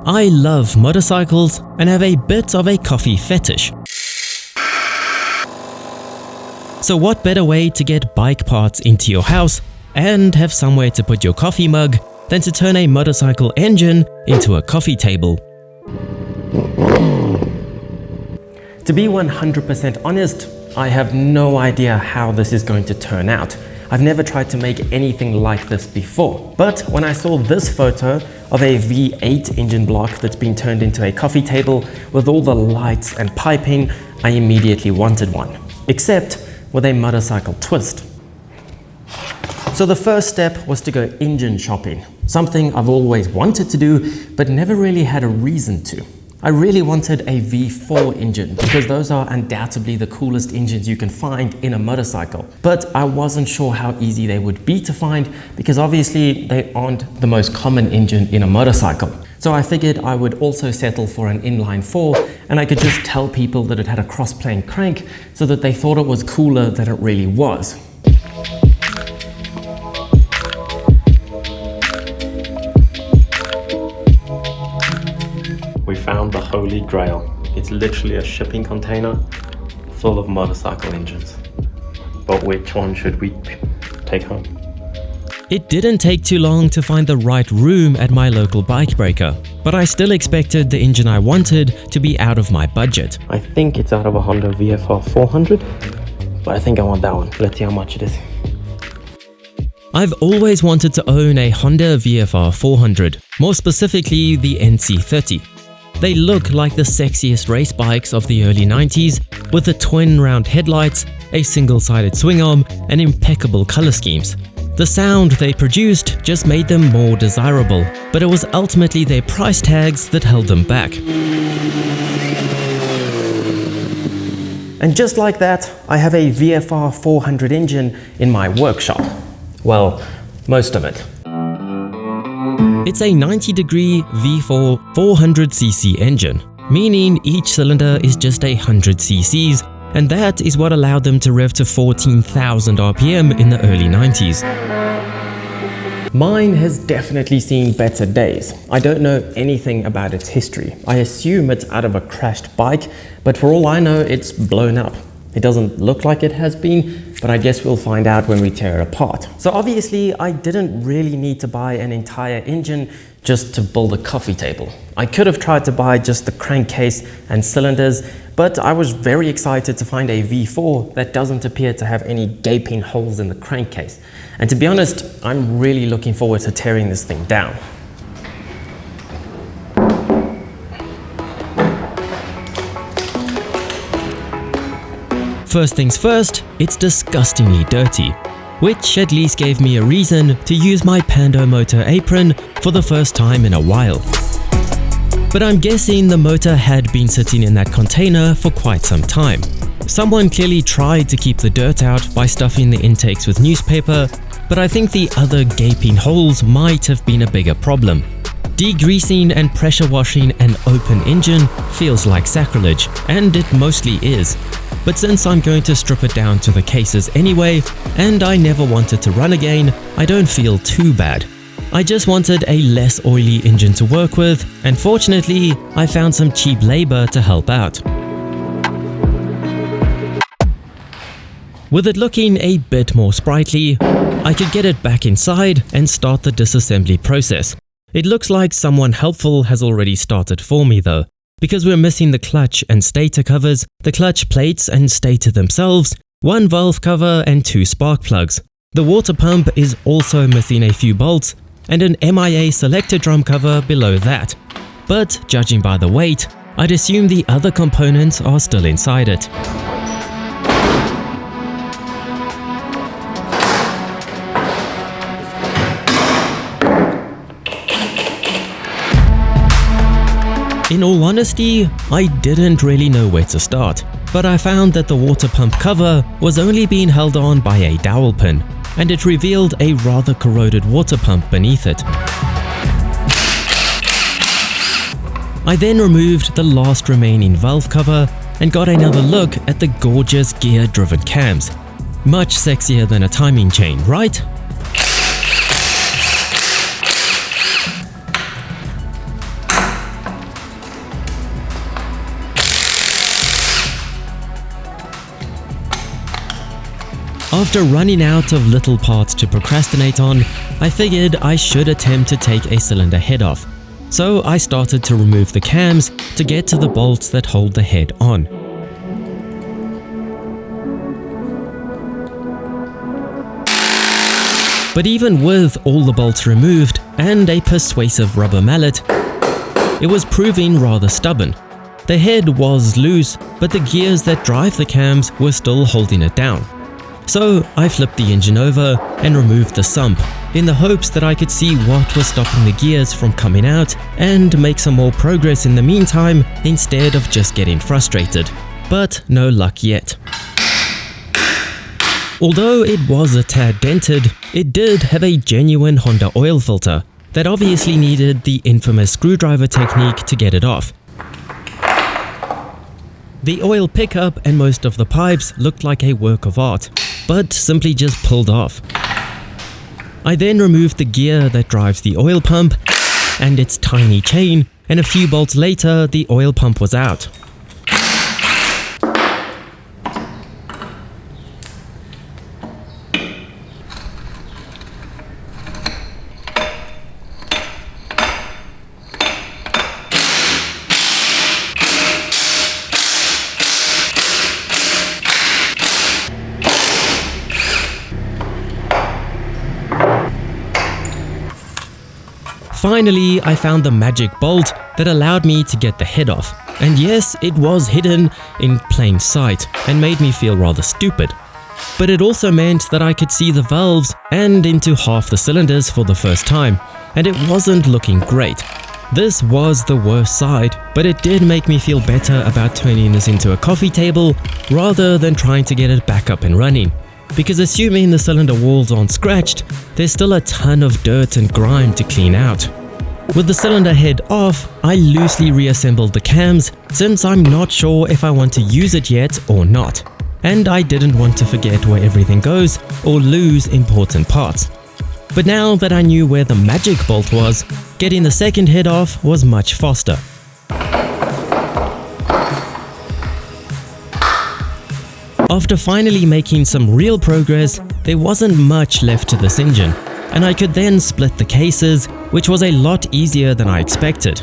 I love motorcycles and have a bit of a coffee fetish. So what better way to get bike parts into your house and have somewhere to put your coffee mug than to turn a motorcycle engine into a coffee table? To be 100% honest, I have no idea how this is going to turn out. I've never tried to make anything like this before. But when I saw this photo of a V8 engine block that's been turned into a coffee table with all the lights and piping, I immediately wanted one. Except with a motorcycle twist. So the first step was to go engine shopping, something I've always wanted to do, but never really had a reason to. I really wanted a V4 engine because those are undoubtedly the coolest engines you can find in a motorcycle. But I wasn't sure how easy they would be to find because obviously they aren't the most common engine in a motorcycle. So I figured I would also settle for an inline 4 and I could just tell people that it had a cross-plane crank so that they thought it was cooler than it really was. We found the holy grail. It's literally a shipping container full of motorcycle engines. But which one should we take home? It didn't take too long to find the right room at my local bike breaker, but I still expected the engine I wanted to be out of my budget. I think it's out of a Honda VFR 400, but I think I want that one. Let's see how much it is. I've always wanted to own a Honda VFR 400, more specifically the NC30. They look like the sexiest race bikes of the early 90s, with the twin round headlights, a single-sided swing arm, and impeccable color schemes. The sound they produced just made them more desirable, but it was ultimately their price tags that held them back. And just like that, I have a VFR 400 engine in my workshop. Well, most of it. It's a 90-degree V4 400cc engine, meaning each cylinder is just 100 cc's, and that is what allowed them to rev to 14,000 RPM in the early 90s. Mine has definitely seen better days. I don't know anything about its history. I assume it's out of a crashed bike, but for all I know, it's blown up. It doesn't look like it has been, but I guess we'll find out when we tear it apart. So obviously, I didn't really need to buy an entire engine just to build a coffee table. I could have tried to buy just the crankcase and cylinders, but I was very excited to find a V4 that doesn't appear to have any gaping holes in the crankcase. And to be honest, I'm really looking forward to tearing this thing down. First things first, it's disgustingly dirty, which at least gave me a reason to use my Pando motor apron for the first time in a while. But I'm guessing the motor had been sitting in that container for quite some time. Someone clearly tried to keep the dirt out by stuffing the intakes with newspaper, but I think the other gaping holes might have been a bigger problem. Degreasing and pressure washing an open engine feels like sacrilege, and it mostly is. But since I'm going to strip it down to the cases anyway, and I never wanted to run again, I don't feel too bad. I just wanted a less oily engine to work with, and fortunately, I found some cheap labor to help out. With it looking a bit more sprightly, I could get it back inside and start the disassembly process. It looks like someone helpful has already started for me though, because we're missing the clutch and stator covers, the clutch plates and stator themselves, one valve cover and 2 spark plugs. The water pump is also missing a few bolts and an MIA selector drum cover below that. But judging by the weight, I'd assume the other components are still inside it. In all honesty, I didn't really know where to start, but I found that the water pump cover was only being held on by a dowel pin, and it revealed a rather corroded water pump beneath it. I then removed the last remaining valve cover and got another look at the gorgeous gear-driven cams. Much sexier than a timing chain, right? After running out of little parts to procrastinate on, I figured I should attempt to take a cylinder head off. So I started to remove the cams to get to the bolts that hold the head on. But even with all the bolts removed and a persuasive rubber mallet, it was proving rather stubborn. The head was loose, but the gears that drive the cams were still holding it down. So I flipped the engine over and removed the sump, in the hopes that I could see what was stopping the gears from coming out and make some more progress in the meantime instead of just getting frustrated. But no luck yet. Although it was a tad dented, it did have a genuine Honda oil filter that obviously needed the infamous screwdriver technique to get it off. The oil pickup and most of the pipes looked like a work of art, but simply just pulled off. I then removed the gear that drives the oil pump and its tiny chain, and a few bolts later the oil pump was out. Finally, I found the magic bolt that allowed me to get the head off. And yes, it was hidden in plain sight and made me feel rather stupid. But it also meant that I could see the valves and into half the cylinders for the first time, and it wasn't looking great. This was the worst side, but it did make me feel better about turning this into a coffee table rather than trying to get it back up and running. Because assuming the cylinder walls aren't scratched, there's still a ton of dirt and grime to clean out. With the cylinder head off, I loosely reassembled the cams since I'm not sure if I want to use it yet or not. And I didn't want to forget where everything goes or lose important parts. But now that I knew where the magic bolt was, getting the second head off was much faster. After finally making some real progress, there wasn't much left to this engine, and I could then split the cases, which was a lot easier than I expected.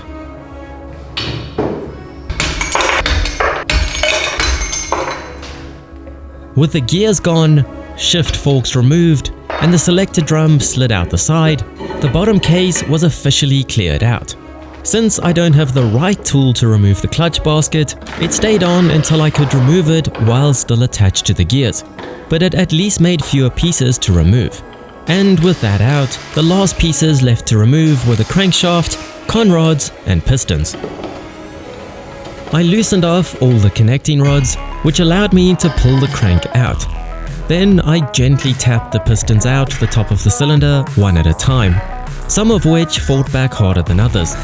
With the gears gone, shift forks removed, and the selector drum slid out the side, the bottom case was officially cleared out. Since I don't have the right tool to remove the clutch basket, it stayed on until I could remove it while still attached to the gears, but it at least made fewer pieces to remove. And with that out, the last pieces left to remove were the crankshaft, conrods, and pistons. I loosened off all the connecting rods, which allowed me to pull the crank out. Then I gently tapped the pistons out the top of the cylinder one at a time, some of which fought back harder than others.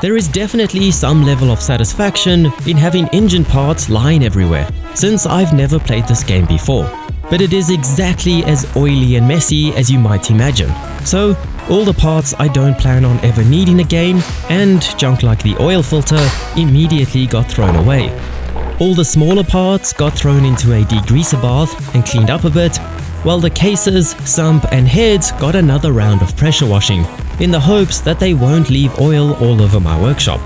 There is definitely some level of satisfaction in having engine parts lying everywhere, since I've never played this game before. But it is exactly as oily and messy as you might imagine. So, all the parts I don't plan on ever needing again, and junk like the oil filter, immediately got thrown away. All the smaller parts got thrown into a degreaser bath and cleaned up a bit, while the cases, sump and heads got another round of pressure washing, in the hopes that they won't leave oil all over my workshop.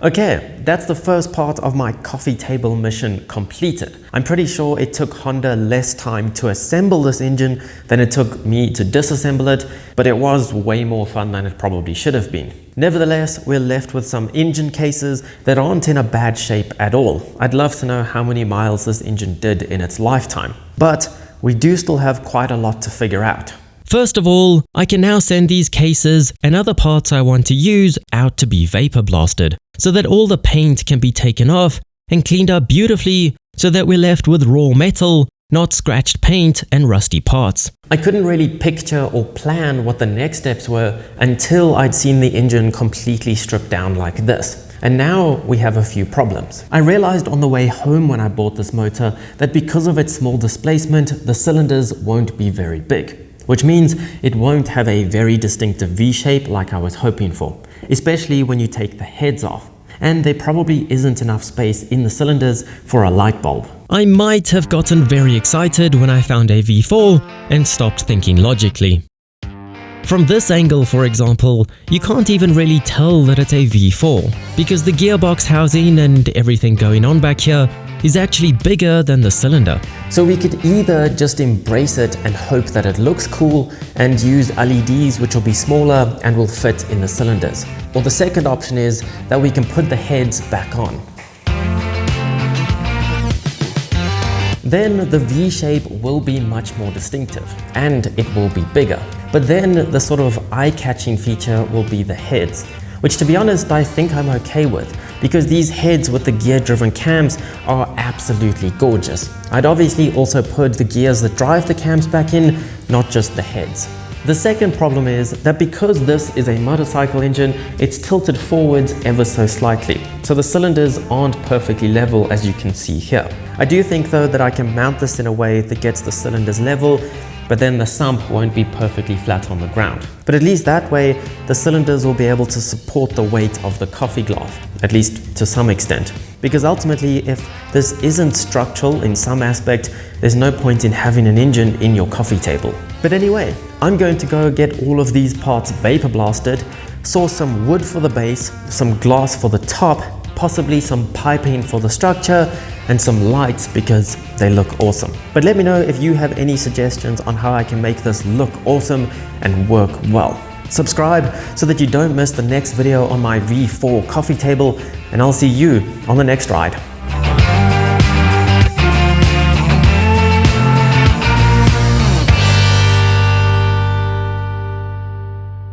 Okay, that's the first part of my coffee table mission completed. I'm pretty sure it took Honda less time to assemble this engine than it took me to disassemble it, but it was way more fun than it probably should have been. Nevertheless, we're left with some engine cases that aren't in a bad shape at all. I'd love to know how many miles this engine did in its lifetime, but we do still have quite a lot to figure out. First of all, I can now send these cases and other parts I want to use out to be vapor blasted, so that all the paint can be taken off and cleaned up beautifully so that we're left with raw metal, not scratched paint and rusty parts. I couldn't really picture or plan what the next steps were until I'd seen the engine completely stripped down like this. And now we have a few problems. I realized on the way home when I bought this motor that because of its small displacement, the cylinders won't be very big. which means it won't have a very distinctive V shape like I was hoping for, especially when you take the heads off. And there probably isn't enough space in the cylinders for a light bulb. I might have gotten very excited when I found a V4 and stopped thinking logically. From this angle, for example, you can't even really tell that it's a V4 because the gearbox housing and everything going on back here is actually bigger than the cylinder. So we could either just embrace it and hope that it looks cool and use LEDs which will be smaller and will fit in the cylinders. Or the second option is that we can put the heads back on. Then the V shape will be much more distinctive and it will be bigger. But then the sort of eye-catching feature will be the heads, which to be honest I think I'm okay with, because these heads with the gear-driven cams are absolutely gorgeous. I'd obviously also put the gears that drive the cams back in, not just the heads. The second problem is that because this is a motorcycle engine, it's tilted forwards ever so slightly, so the cylinders aren't perfectly level as you can see here. I do think though that I can mount this in a way that gets the cylinders level, but then the sump won't be perfectly flat on the ground. But at least that way, the cylinders will be able to support the weight of the coffee glass, at least to some extent. Because ultimately, if this isn't structural in some aspect, there's no point in having an engine in your coffee table. But anyway, I'm going to go get all of these parts vapor blasted, source some wood for the base, some glass for the top, possibly some piping for the structure, and some lights because they look awesome. But let me know if you have any suggestions on how I can make this look awesome and work well. Subscribe so that you don't miss the next video on my V4 coffee table, and I'll see you on the next ride.